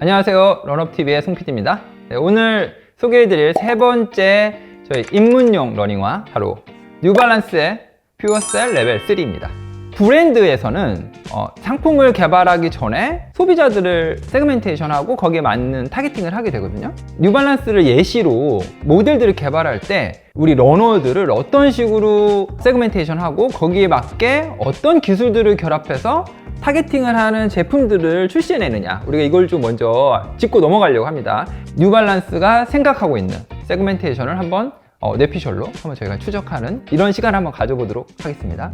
안녕하세요. 런업TV의 송PD입니다. 오늘 소개해드릴 세 번째 저희 입문용 러닝화, 바로 뉴발란스의 퓨어셀 레벨 3입니다. 브랜드에서는 상품을 개발하기 전에 소비자들을 세그멘테이션하고 거기에 맞는 타겟팅을 하게 되거든요. 뉴발란스를 예시로 모델들을 개발할 때 우리 러너들을 어떤 식으로 세그멘테이션하고 거기에 맞게 어떤 기술들을 결합해서 타겟팅을 하는 제품들을 출시해내느냐, 우리가 이걸 좀 먼저 짚고 넘어가려고 합니다. 뉴발란스가 생각하고 있는 세그멘테이션을 한번 뇌피셜로 한번 저희가 추적하는 이런 시간을 한번 가져보도록 하겠습니다.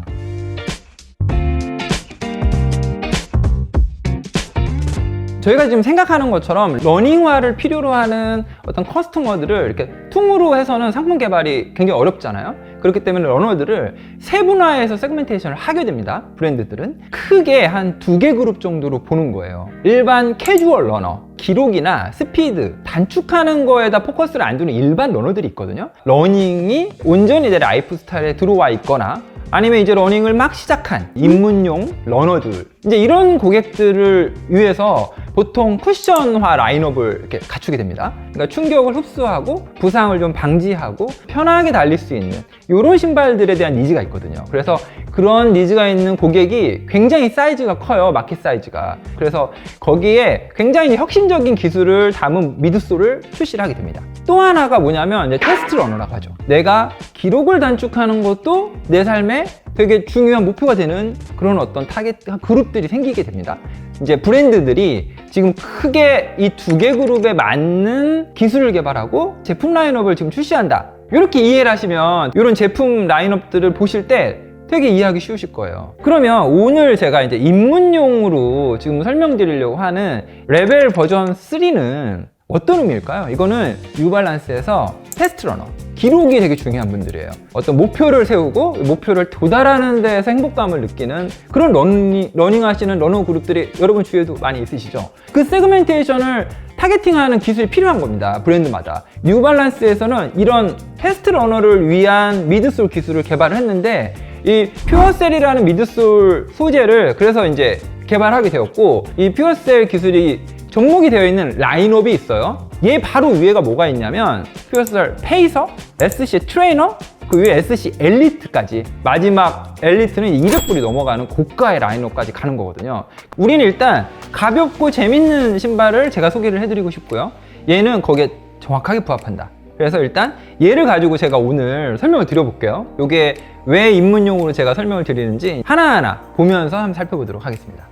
저희가 지금 생각하는 것처럼 러닝화를 필요로 하는 어떤 커스터머들을 이렇게 퉁으로 해서는 상품 개발이 굉장히 어렵잖아요. 그렇기 때문에 러너들을 세분화해서 세그멘테이션을 하게 됩니다. 브랜드들은 크게 한 2개 그룹 정도로 보는 거예요. 일반 캐주얼 러너, 기록이나 스피드, 단축하는 거에다 포커스를 안 두는 일반 러너들이 있거든요. 러닝이 온전히 내 라이프 스타일에 들어와 있거나 아니면 이제 러닝을 막 시작한 입문용 러너들, 이제 이런 고객들을 위해서 보통 쿠션화 라인업을 이렇게 갖추게 됩니다. 그러니까 충격을 흡수하고 부상을 좀 방지하고 편하게 달릴 수 있는 이런 신발들에 대한 니즈가 있거든요. 그래서 그런 니즈가 있는 고객이 굉장히 사이즈가 커요. 마켓 사이즈가. 그래서 거기에 굉장히 혁신적인 기술을 담은 미드솔을 출시를 하게 됩니다. 또 하나가 뭐냐면 이제 테스트 러너라고 하죠. 내가 기록을 단축하는 것도 내 삶에 되게 중요한 목표가 되는 그런 어떤 타겟 그룹들이 생기게 됩니다. 이제 브랜드들이 지금 크게 이 2개 그룹에 맞는 기술을 개발하고 제품 라인업을 지금 출시한다, 이렇게 이해를 하시면 이런 제품 라인업들을 보실 때 되게 이해하기 쉬우실 거예요. 그러면 오늘 제가 이제 입문용으로 지금 설명드리려고 하는 레벨 버전 3는 어떤 의미일까요? 이거는 뉴발란스에서 테스트 러너, 기록이 되게 중요한 분들이에요. 어떤 목표를 세우고 목표를 도달하는 데에서 행복감을 느끼는 그런 러닝 하시는 러너 그룹들이 여러분 주위에도 많이 있으시죠? 그 세그멘테이션을 타겟팅하는 기술이 필요한 겁니다. 브랜드마다. 뉴발란스에서는 이런 테스트 러너를 위한 미드솔 기술을 개발을 했는데, 이 퓨어셀이라는 미드솔 소재를 그래서 이제 개발하게 되었고, 이 퓨어셀 기술이 접목이 되어 있는 라인업이 있어요. 얘 바로 위에가 뭐가 있냐면 퓨어셀 페이서, SC 트레이너, 그 위에 SC 엘리트까지, 마지막 엘리트는 200불이 넘어가는 고가의 라인업까지 가는 거거든요. 우리는 일단 가볍고 재밌는 신발을 제가 소개를 해드리고 싶고요. 얘는 거기에 정확하게 부합한다. 그래서 일단 얘를 가지고 제가 오늘 설명을 드려볼게요. 이게 왜 입문용으로 제가 설명을 드리는지 하나하나 보면서 한번 살펴보도록 하겠습니다.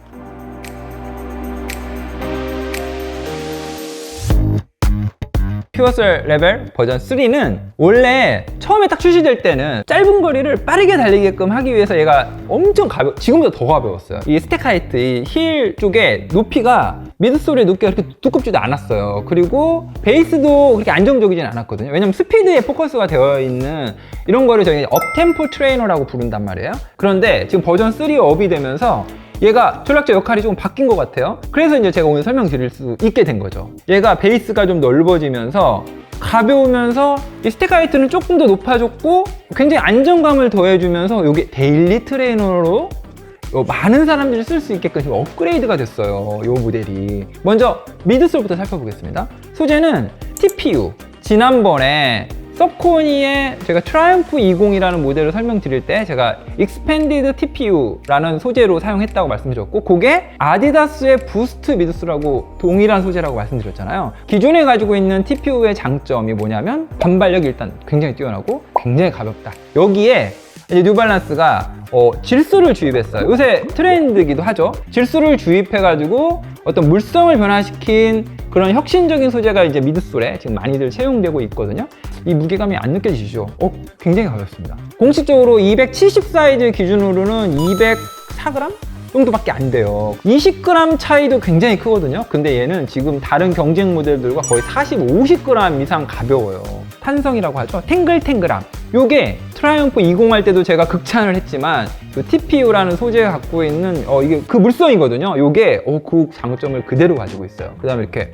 퓨어셀 레벨 버전 3는 원래 처음에 딱 출시될 때는 짧은 거리를 빠르게 달리게끔 하기 위해서 얘가 엄청 지금보다 더 가벼웠어요. 이 스택 하이트, 이 힐 쪽에 높이가 미드솔의 높이가 그렇게 두껍지도 않았어요. 그리고 베이스도 그렇게 안정적이진 않았거든요. 왜냐면 스피드에 포커스가 되어 있는 이런 거를 저희 업템포 트레이너라고 부른단 말이에요. 그런데 지금 버전 3 업이 되면서 얘가 전략적 역할이 조금 바뀐 것 같아요. 그래서 이제 제가 오늘 설명드릴 수 있게 된 거죠. 얘가 베이스가 좀 넓어지면서 가벼우면서 이 스택 하이트는 조금 더 높아졌고 굉장히 안정감을 더해주면서 이게 데일리 트레이너로 많은 사람들이 쓸 수 있게끔 지금 업그레이드가 됐어요. 이 모델이. 먼저 미드솔부터 살펴보겠습니다. 소재는 TPU. 지난번에 서코니의 제가 트라이엄프 20이라는 모델을 설명드릴 때 제가 익스펜디드 TPU라는 소재로 사용했다고 말씀드렸고, 그게 아디다스의 부스트 미드솔하고 동일한 소재라고 말씀드렸잖아요. 기존에 가지고 있는 TPU의 장점이 뭐냐면 반발력이 일단 굉장히 뛰어나고 굉장히 가볍다. 여기에 이제 뉴발란스가 질소를 주입했어요. 요새 트렌드기도 하죠. 질소를 주입해가지고 어떤 물성을 변화시킨 그런 혁신적인 소재가 이제 미드솔에 지금 많이들 채용되고 있거든요. 이 무게감이 안 느껴지시죠? 굉장히 가볍습니다. 공식적으로 270 사이즈 기준으로는 204g? 정도밖에 안 돼요. 20g 차이도 굉장히 크거든요. 근데 얘는 지금 다른 경쟁 모델들과 거의 40, 50g 이상 가벼워요. 탄성이라고 하죠. 탱글탱글함. 요게 트라이엄프 20 할 때도 제가 극찬을 했지만 그 TPU라는 소재가 갖고 있는 이게 그 물성이거든요. 요게 그 장점을 그대로 가지고 있어요. 그 다음에 이렇게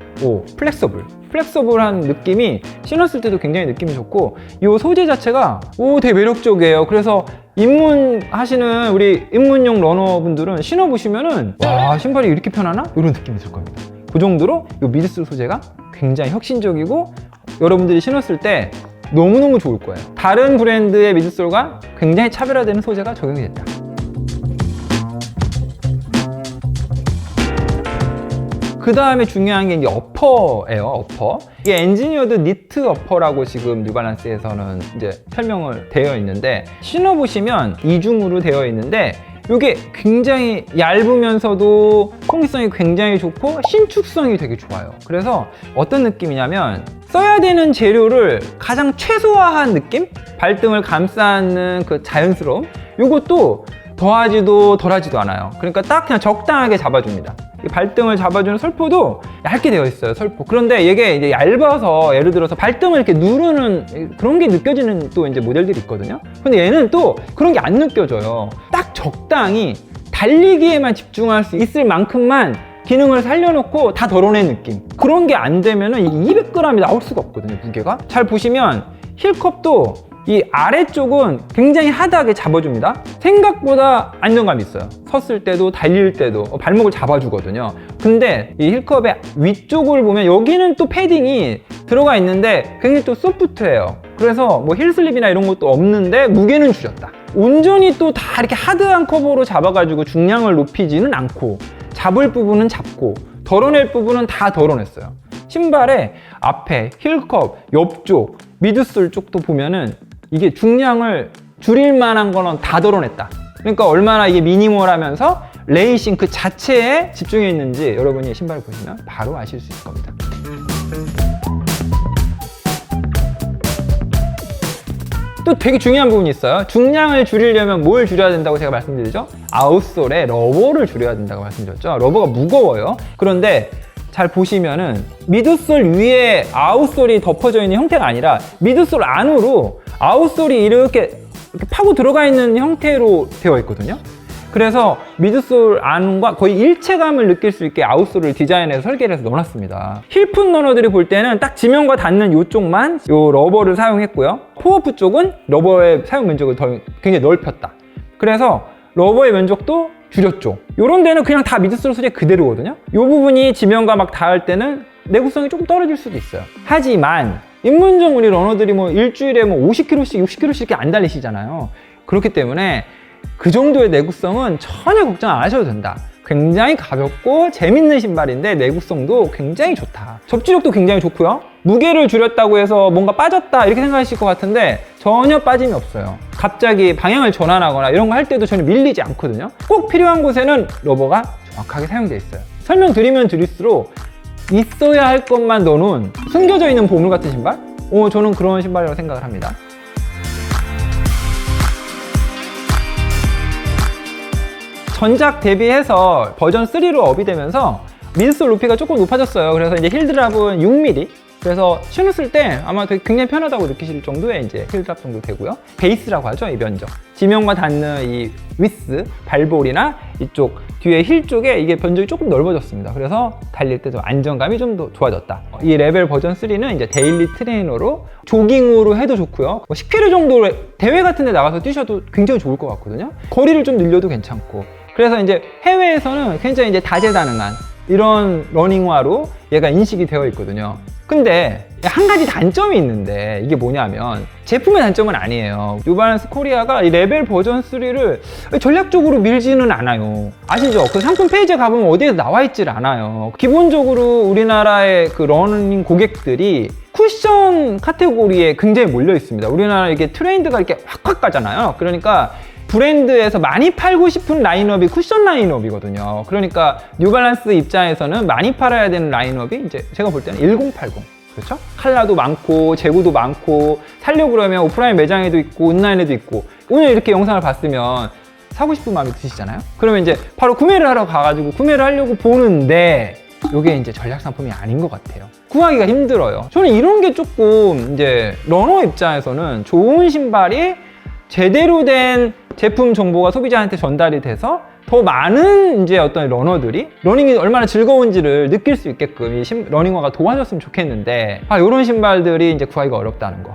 플렉서블한 느낌이 신었을 때도 굉장히 느낌이 좋고, 이 소재 자체가 되게 매력적이에요. 그래서 입문하시는 우리 입문용 러너분들은 신어보시면은 와, 신발이 이렇게 편하나? 이런 느낌이 들 겁니다. 그 정도로 이 미드솔 소재가 굉장히 혁신적이고 여러분들이 신었을 때 너무너무 좋을 거예요. 다른 브랜드의 미드솔과 굉장히 차별화되는 소재가 적용이 됐다. 그 다음에 중요한 게 이제 어퍼예요. 어퍼. 이게 엔지니어드 니트 어퍼라고 지금 뉴발란스에서는 이제 설명을 되어 있는데, 신어보시면 이중으로 되어 있는데 이게 굉장히 얇으면서도 통기성이 굉장히 좋고 신축성이 되게 좋아요. 그래서 어떤 느낌이냐면 써야 되는 재료를 가장 최소화한 느낌? 발등을 감싸는 그 자연스러움? 이것도 더하지도 덜하지도 않아요. 그러니까 딱 그냥 적당하게 잡아줍니다. 이 발등을 잡아주는 설포도 얇게 되어 있어요, 설포. 그런데 이게 이제 얇아서 예를 들어서 발등을 이렇게 누르는 그런 게 느껴지는 또 이제 모델들이 있거든요. 근데 얘는 또 그런 게 안 느껴져요. 딱 적당히 달리기에만 집중할 수 있을 만큼만 기능을 살려놓고 다 덜어낸 느낌. 그런 게 안 되면은 200g이 나올 수가 없거든요, 무게가. 잘 보시면 힐컵도 이 아래쪽은 굉장히 하드하게 잡아줍니다. 생각보다 안정감이 있어요. 섰을 때도 달릴 때도 발목을 잡아주거든요. 근데 이 힐컵의 위쪽을 보면 여기는 또 패딩이 들어가 있는데 굉장히 또 소프트해요. 그래서 뭐 힐슬립이나 이런 것도 없는데 무게는 줄였다. 온전히 또 다 이렇게 하드한 커버로 잡아가지고 중량을 높이지는 않고 잡을 부분은 잡고 덜어낼 부분은 다 덜어냈어요. 신발의 앞에 힐컵, 옆쪽, 미드솔 쪽도 보면은 이게 중량을 줄일 만한 거는 다 덜어냈다. 그러니까 얼마나 이게 미니멀하면서 레이싱 그 자체에 집중해 있는지 여러분이 신발을 보시면 바로 아실 수 있을 겁니다. 또 되게 중요한 부분이 있어요. 중량을 줄이려면 뭘 줄여야 된다고 제가 말씀드리죠? 아웃솔에 러버를 줄여야 된다고 말씀드렸죠. 러버가 무거워요. 그런데 잘 보시면은 미드솔 위에 아웃솔이 덮어져 있는 형태가 아니라 미드솔 안으로 아웃솔이 이렇게 파고 들어가 있는 형태로 되어 있거든요. 그래서 미드솔 안과 거의 일체감을 느낄 수 있게 아웃솔을 디자인해서 설계를 해서 넣어놨습니다. 힐풋 러너들이 볼 때는 딱 지면과 닿는 이쪽만 이 러버를 사용했고요. 포어풋 쪽은 러버의 사용 면적을 굉장히 넓혔다. 그래서 러버의 면적도 줄였죠. 이런 데는 그냥 다 미드솔 소재 그대로거든요. 이 부분이 지면과 막 닿을 때는 내구성이 조금 떨어질 수도 있어요. 하지만 입문용 우리 러너들이 뭐 일주일에 뭐 50km씩 60km씩 이렇게 안 달리시잖아요. 그렇기 때문에 그 정도의 내구성은 전혀 걱정 안 하셔도 된다. 굉장히 가볍고 재밌는 신발인데 내구성도 굉장히 좋다. 접지력도 굉장히 좋고요. 무게를 줄였다고 해서 뭔가 빠졌다 이렇게 생각하실 것 같은데 전혀 빠짐이 없어요. 갑자기 방향을 전환하거나 이런 거 할 때도 전혀 밀리지 않거든요. 꼭 필요한 곳에는 러버가 정확하게 사용되어 있어요. 설명드리면 드릴수록 있어야 할 것만 넣어놓은 숨겨져 있는 보물 같은 신발? 저는 그런 신발이라고 생각을 합니다. 전작 대비해서 버전 3로 업이 되면서 미드솔 높이가 조금 높아졌어요. 그래서 이제 힐드랍은 6mm. 그래서 신었을 때 아마 되게 굉장히 편하다고 느끼실 정도의 이제 힐드랍 정도 되고요. 베이스라고 하죠, 이 면적. 지면과 닿는 이 위스, 발볼이나 이쪽 뒤에 힐 쪽에 이게 면적이 조금 넓어졌습니다. 그래서 달릴 때 좀 안정감이 좀 더 좋아졌다. 이 레벨 버전 3는 이제 데일리 트레이너로 조깅으로 해도 좋고요. 10km 정도 대회 같은 데 나가서 뛰셔도 굉장히 좋을 것 같거든요. 거리를 좀 늘려도 괜찮고. 그래서 이제 해외에서는 굉장히 이제 다재다능한 이런 러닝화로 얘가 인식이 되어 있거든요. 근데 한 가지 단점이 있는데 이게 뭐냐면 제품의 단점은 아니에요. 뉴발란스 코리아가 이 레벨 버전 3를 전략적으로 밀지는 않아요. 아시죠? 그 상품 페이지에 가보면 어디에 나와 있질 않아요. 기본적으로 우리나라의 그 러닝 고객들이 쿠션 카테고리에 굉장히 몰려 있습니다. 우리나라 이게 트렌드가 이렇게 확확 가잖아요. 그러니까 브랜드에서 많이 팔고 싶은 라인업이 쿠션 라인업이거든요. 그러니까 뉴발란스 입장에서는 많이 팔아야 되는 라인업이 이제 제가 볼 때는 1080. 그렇죠? 컬러도 많고 재고도 많고 살려고 그러면 오프라인 매장에도 있고 온라인에도 있고 오늘 이렇게 영상을 봤으면 사고 싶은 마음이 드시잖아요. 그러면 이제 바로 구매를 하러 가가지고 구매를 하려고 보는데 이게 이제 전략 상품이 아닌 것 같아요. 구하기가 힘들어요. 저는 이런 게 조금 이제 러너 입장에서는 좋은 신발이 제대로 된 제품 정보가 소비자한테 전달이 돼서 더 많은 이제 어떤 러너들이 러닝이 얼마나 즐거운지를 느낄 수 있게끔 이 러닝화가 도와줬으면 좋겠는데 이런 신발들이 이제 구하기가 어렵다는 거.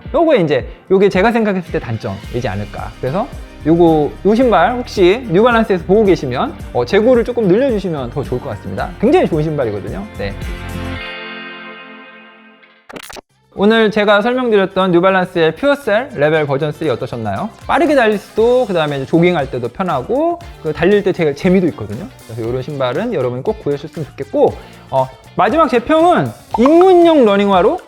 요게 제가 생각했을 때 단점이지 않을까. 그래서 요 신발 혹시 뉴발란스에서 보고 계시면 재고를 조금 늘려주시면 더 좋을 것 같습니다. 굉장히 좋은 신발이거든요. 네. 오늘 제가 설명드렸던 뉴발란스의 퓨어셀 레벨 버전 3 어떠셨나요? 빠르게 달릴 수도, 그 다음에 조깅할 때도 편하고, 달릴 때 제가 재미도 있거든요. 그래서 이런 신발은 여러분이 꼭 구해주셨으면 좋겠고, 마지막 제평은 입문용 러닝화로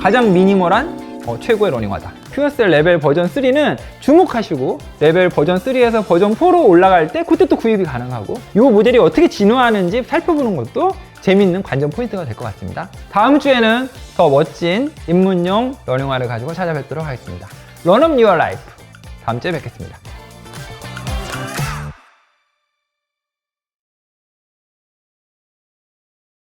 가장 미니멀한 최고의 러닝화다. 퓨어셀 레벨 버전 3는 주목하시고 레벨 버전 3에서 버전 4로 올라갈 때 그때 또 구입이 가능하고, 이 모델이 어떻게 진화하는지 살펴보는 것도 재밌는 관전 포인트가 될 것 같습니다. 다음 주에는 더 멋진 입문용 러닝화를 가지고 찾아뵙도록 하겠습니다. Run Up Your Life. 다음 주에 뵙겠습니다.